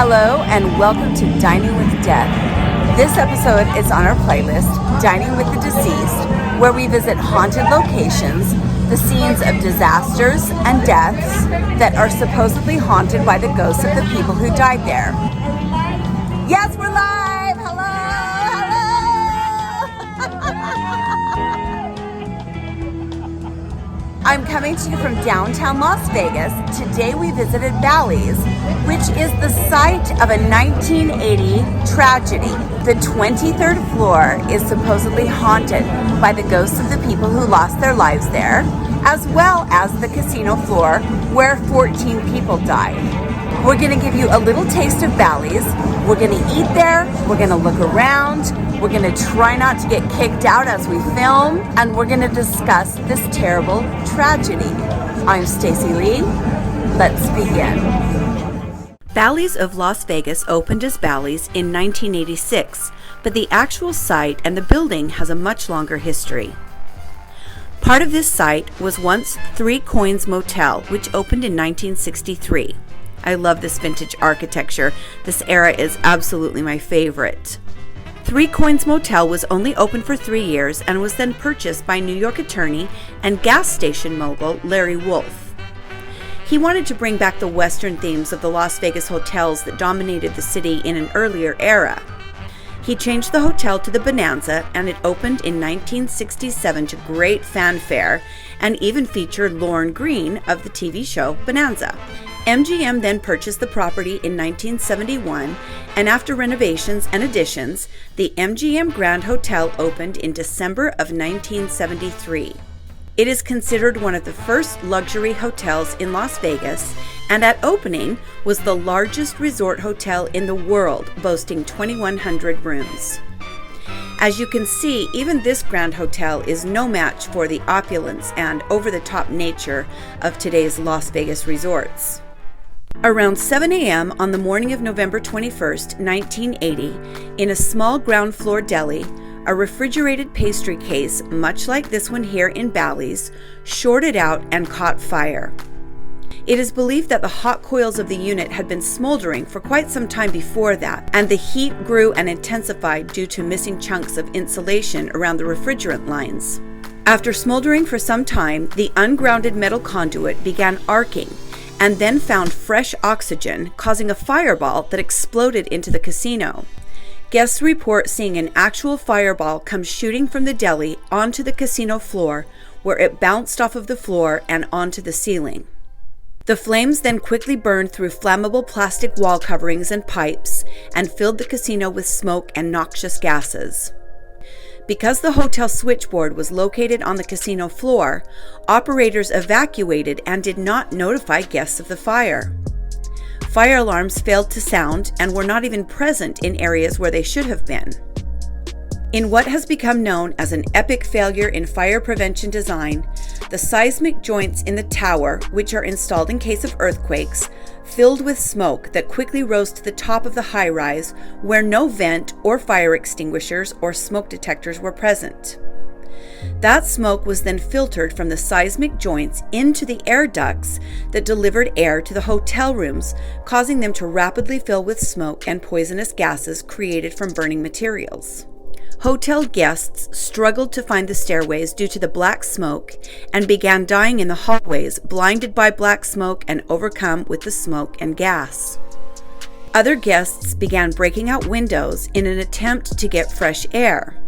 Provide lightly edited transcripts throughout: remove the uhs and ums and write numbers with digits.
Hello and welcome to Dining with Death. This episode is on our playlist, Dining with the Deceased, where we visit haunted locations, the scenes of disasters and deaths that are supposedly haunted by the ghosts of the people who died there. Yes, we're live! Hello! I'm coming to you from downtown Las Vegas. Today we visited Bally's, which is the site of a 1980 tragedy. The 23rd floor is supposedly haunted by the ghosts of the people who lost their lives there, as well as the casino floor where 14 people died. We're going to give you a little taste of Bally's. We're going to eat there. We're going to look around. We're going to try not to get kicked out as we film, and we're going to discuss this terrible tragedy. I'm Stacy Lee. Let's begin. Bally's of Las Vegas opened as Bally's in 1986, but the actual site and the building has a much longer history. Part of this site was once Three Coins Motel, which opened in 1963. I love this vintage architecture. This era is absolutely my favorite. Three Coins Motel was only open for 3 years and was then purchased by New York attorney and gas station mogul Larry Wolf. He wanted to bring back the Western themes of the Las Vegas hotels that dominated the city in an earlier era. He changed the hotel to the Bonanza, and it opened in 1967 to great fanfare and even featured Lorne Greene of the TV show Bonanza. MGM then purchased the property in 1971, and after renovations and additions, the MGM Grand Hotel opened in December of 1973. It is considered one of the first luxury hotels in Las Vegas, and at opening was the largest resort hotel in the world, boasting 2,100 rooms. As you can see, even this Grand Hotel is no match for the opulence and over-the-top nature of today's Las Vegas resorts. Around 7 a.m. on the morning of November 21st, 1980, in a small ground floor deli, a refrigerated pastry case, much like this one here in Bally's, shorted out and caught fire. It is believed that the hot coils of the unit had been smoldering for quite some time before that, and the heat grew and intensified due to missing chunks of insulation around the refrigerant lines. After smoldering for some time, the ungrounded metal conduit began arcing, and then found fresh oxygen, causing a fireball that exploded into the casino. Guests report seeing an actual fireball come shooting from the deli onto the casino floor, where it bounced off of the floor and onto the ceiling. The flames then quickly burned through flammable plastic wall coverings and pipes and filled the casino with smoke and noxious gases. Because the hotel switchboard was located on the casino floor, operators evacuated and did not notify guests of the fire. Fire alarms failed to sound and were not even present in areas where they should have been. In what has become known as an epic failure in fire prevention design, the seismic joints in the tower, which are installed in case of earthquakes, filled with smoke that quickly rose to the top of the high-rise where no vent or fire extinguishers or smoke detectors were present. That smoke was then filtered from the seismic joints into the air ducts that delivered air to the hotel rooms, causing them to rapidly fill with smoke and poisonous gases created from burning materials. Hotel guests struggled to find the stairways due to the black smoke and began dying in the hallways, blinded by black smoke and overcome with the smoke and gas. Other guests began breaking out windows in an attempt to get fresh air.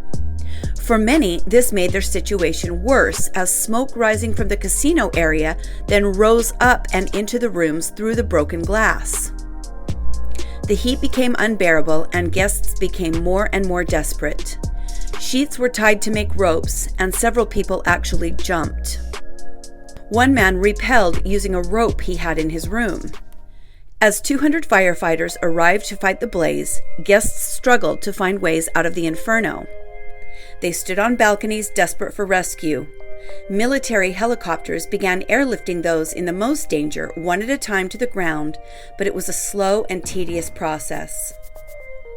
For many, this made their situation worse, as smoke rising from the casino area then rose up and into the rooms through the broken glass. The heat became unbearable and guests became more and more desperate. Sheets were tied to make ropes, and several people actually jumped. One man rappelled using a rope he had in his room. As 200 firefighters arrived to fight the blaze, guests struggled to find ways out of the inferno. They stood on balconies desperate for rescue. Military helicopters began airlifting those in the most danger one at a time to the ground, but it was a slow and tedious process.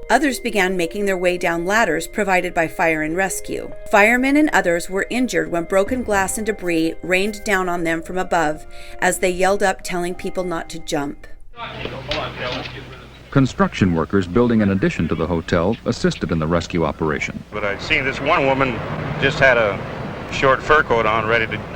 Others began making their way down ladders provided by fire and rescue. Firemen and others were injured when broken glass and debris rained down on them from above as they yelled up telling people not to jump. Construction workers building an addition to the hotel assisted in the rescue operation. But I seen this one woman just had a short fur coat on,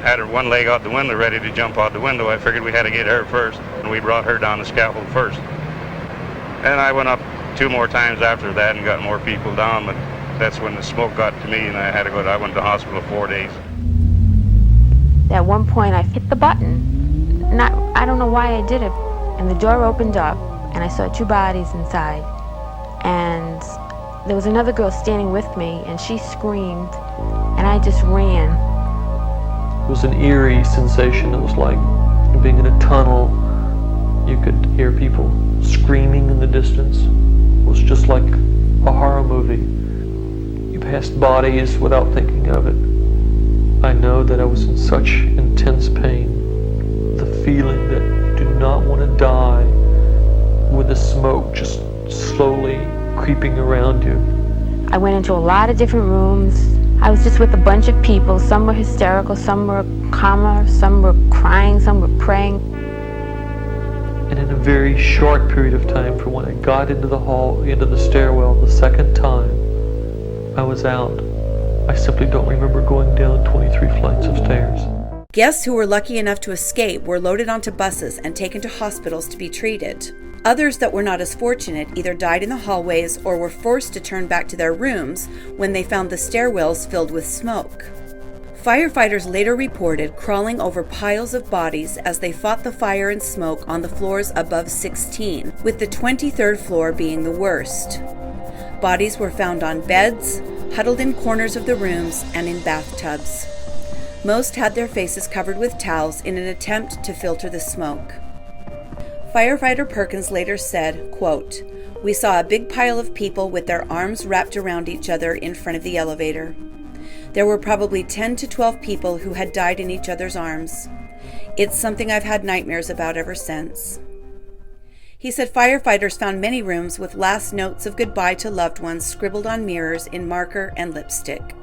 had her one leg out the window, ready to jump out the window. I figured we had to get her first, and we brought her down the scaffold first. And I went up 2 more times after that and got more people down, but that's when the smoke got to me, and I went to hospital 4 days. At one point, I hit the button. I don't know why I did it. And the door opened up, and I saw 2 bodies inside. And there was another girl standing with me, and she screamed, and I just ran. It was an eerie sensation. It was like being in a tunnel. You could hear people screaming in the distance. It was just like a horror movie. You passed bodies without thinking of it. I know that I was in such intense pain. The feeling that you do not want to die with the smoke just slowly creeping around you. I went into a lot of different rooms. I was just with a bunch of people. Some were hysterical, some were calmer, some were crying, some were praying. And in a very short period of time, from when I got into the stairwell the second time, I was out. I simply don't remember going down 23 flights of stairs. Guests who were lucky enough to escape were loaded onto buses and taken to hospitals to be treated. Others that were not as fortunate either died in the hallways or were forced to turn back to their rooms when they found the stairwells filled with smoke. Firefighters later reported crawling over piles of bodies as they fought the fire and smoke on the floors above 16, with the 23rd floor being the worst. Bodies were found on beds, huddled in corners of the rooms, and in bathtubs. Most had their faces covered with towels in an attempt to filter the smoke. Firefighter Perkins later said, quote, "We saw a big pile of people with their arms wrapped around each other in front of the elevator. There were probably 10 to 12 people who had died in each other's arms. It's something I've had nightmares about ever since." He said firefighters found many rooms with last notes of goodbye to loved ones scribbled on mirrors in marker and lipstick.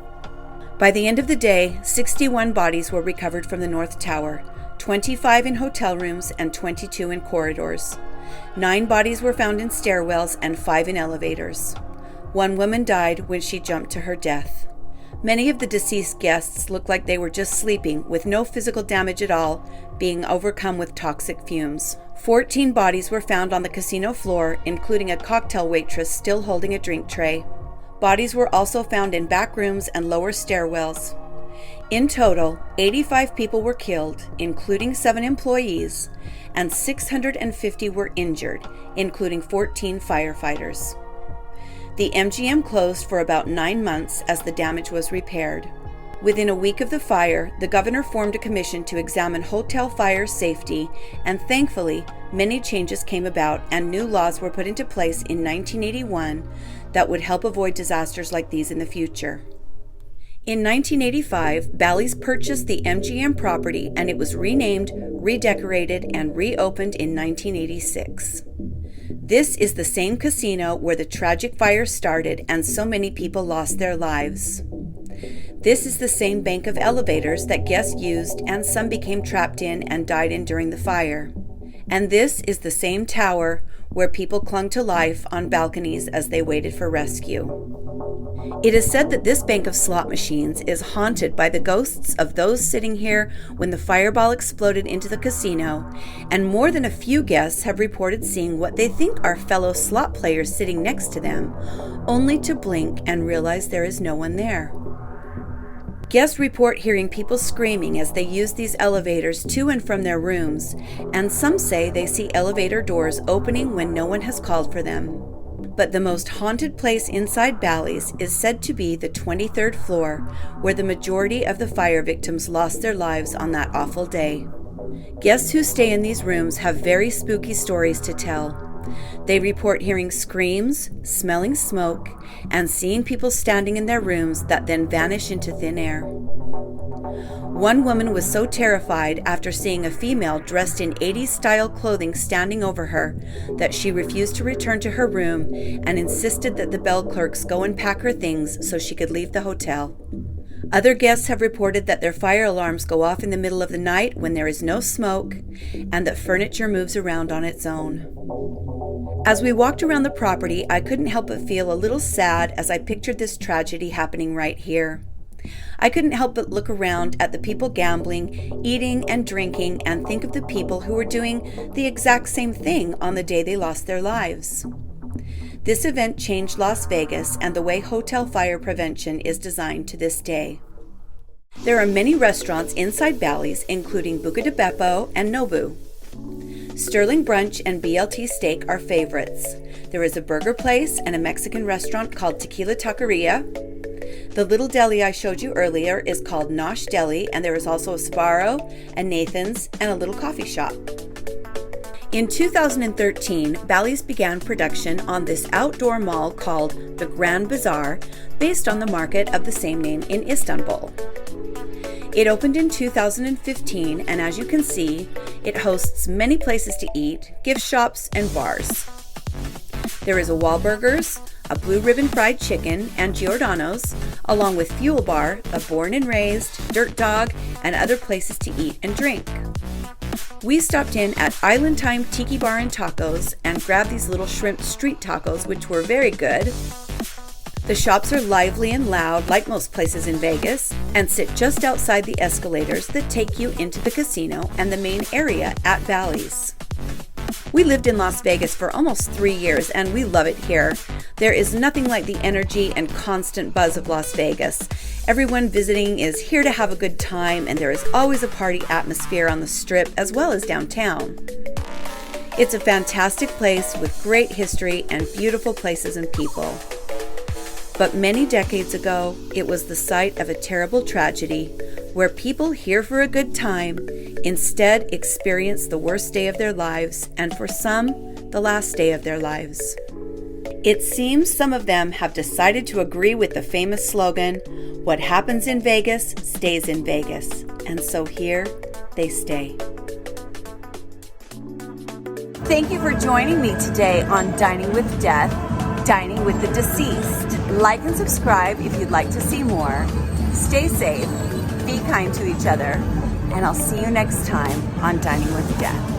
By the end of the day, 61 bodies were recovered from the North Tower, 25 in hotel rooms and 22 in corridors. 9 bodies were found in stairwells and 5 in elevators. 1 woman died when she jumped to her death. Many of the deceased guests looked like they were just sleeping with no physical damage at all, being overcome with toxic fumes. 14 bodies were found on the casino floor, including a cocktail waitress still holding a drink tray. Bodies were also found in back rooms and lower stairwells. In total, 85 people were killed, including 7 employees, and 650 were injured, including 14 firefighters. The MGM closed for about 9 months as the damage was repaired. Within a week of the fire, the governor formed a commission to examine hotel fire safety, and thankfully, many changes came about and new laws were put into place in 1981 that would help avoid disasters like these in the future. In 1985, Bally's purchased the MGM property and it was renamed, redecorated, and reopened in 1986. This is the same casino where the tragic fire started and so many people lost their lives. This is the same bank of elevators that guests used and some became trapped in and died in during the fire. And this is the same tower where people clung to life on balconies as they waited for rescue. It is said that this bank of slot machines is haunted by the ghosts of those sitting here when the fireball exploded into the casino, and more than a few guests have reported seeing what they think are fellow slot players sitting next to them, only to blink and realize there is no one there. Guests report hearing people screaming as they use these elevators to and from their rooms, and some say they see elevator doors opening when no one has called for them. But the most haunted place inside Bally's is said to be the 23rd floor, where the majority of the fire victims lost their lives on that awful day. Guests who stay in these rooms have very spooky stories to tell. They report hearing screams, smelling smoke, and seeing people standing in their rooms that then vanish into thin air. One woman was so terrified after seeing a female dressed in 80s-style clothing standing over her that she refused to return to her room and insisted that the bell clerks go and pack her things so she could leave the hotel. Other guests have reported that their fire alarms go off in the middle of the night when there is no smoke and that furniture moves around on its own. As we walked around the property, I couldn't help but feel a little sad as I pictured this tragedy happening right here. I couldn't help but look around at the people gambling, eating and drinking, and think of the people who were doing the exact same thing on the day they lost their lives. This event changed Las Vegas and the way hotel fire prevention is designed to this day. There are many restaurants inside Bally's, including Buca de Beppo and Nobu. Sterling Brunch and BLT Steak are favorites. There is a burger place and a Mexican restaurant called Tequila Taqueria. The little deli I showed you earlier is called Nosh Deli, and there is also a Sbarro, a Nathan's, and a little coffee shop. In 2013, Bally's began production on this outdoor mall called the Grand Bazaar, based on the market of the same name in Istanbul. It opened in 2015, and as you can see, it hosts many places to eat, gift shops, and bars. There is a Wahlburgers, a Blue Ribbon Fried Chicken, and Giordano's, along with Fuel Bar, a Born and Raised, Dirt Dog, and other places to eat and drink. We stopped in at Island Time Tiki Bar and Tacos and grabbed these little shrimp street tacos, which were very good. The shops are lively and loud, like most places in Vegas, and sit just outside the escalators that take you into the casino and the main area at Bally's. We lived in Las Vegas for almost 3 years, and we love it here. There is nothing like the energy and constant buzz of Las Vegas. Everyone visiting is here to have a good time, and there is always a party atmosphere on the Strip as well as downtown. It's a fantastic place with great history and beautiful places and people. But many decades ago, it was the site of a terrible tragedy where people here for a good time instead experienced the worst day of their lives, and for some, the last day of their lives. It seems some of them have decided to agree with the famous slogan, "What happens in Vegas stays in Vegas," and so here they stay. Thank you for joining me today on Dining with Death, Dining with the Deceased. Like and subscribe if you'd like to see more. Stay safe, be kind to each other, and I'll see you next time on Dining with Death.